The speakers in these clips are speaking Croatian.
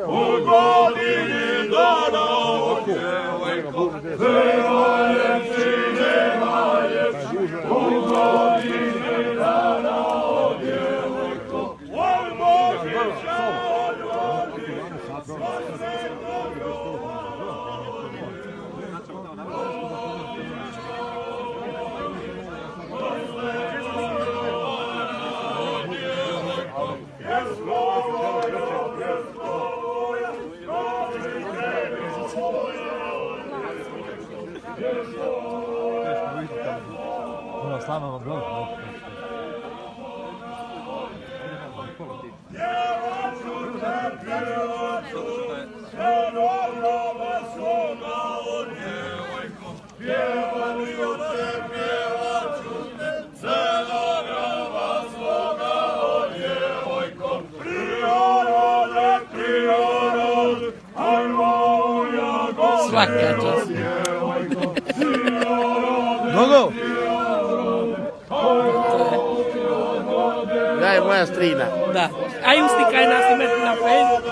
U godini dana o djevojko, nema ljepši, nema ljepši, u godini dana o djevojko. Oj Božića, odvodi, Slava vam Bog. Svaka čast. Gogo! Da je moja strina. Da. A ustikaj nas imati na Facebook.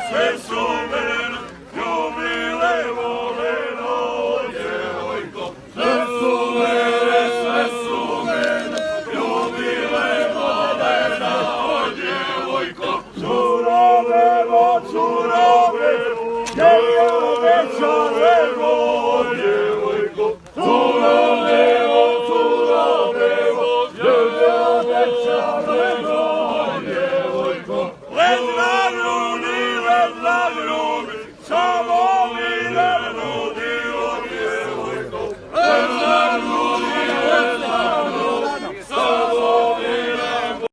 Sve su mene, ljubile volena o djevojko. Sve su mene, ljubile volena o djevojko. Curovevo, gdje je večarevo o djevojko. Curovevo, gdje je večarevo o djevojko. Ledva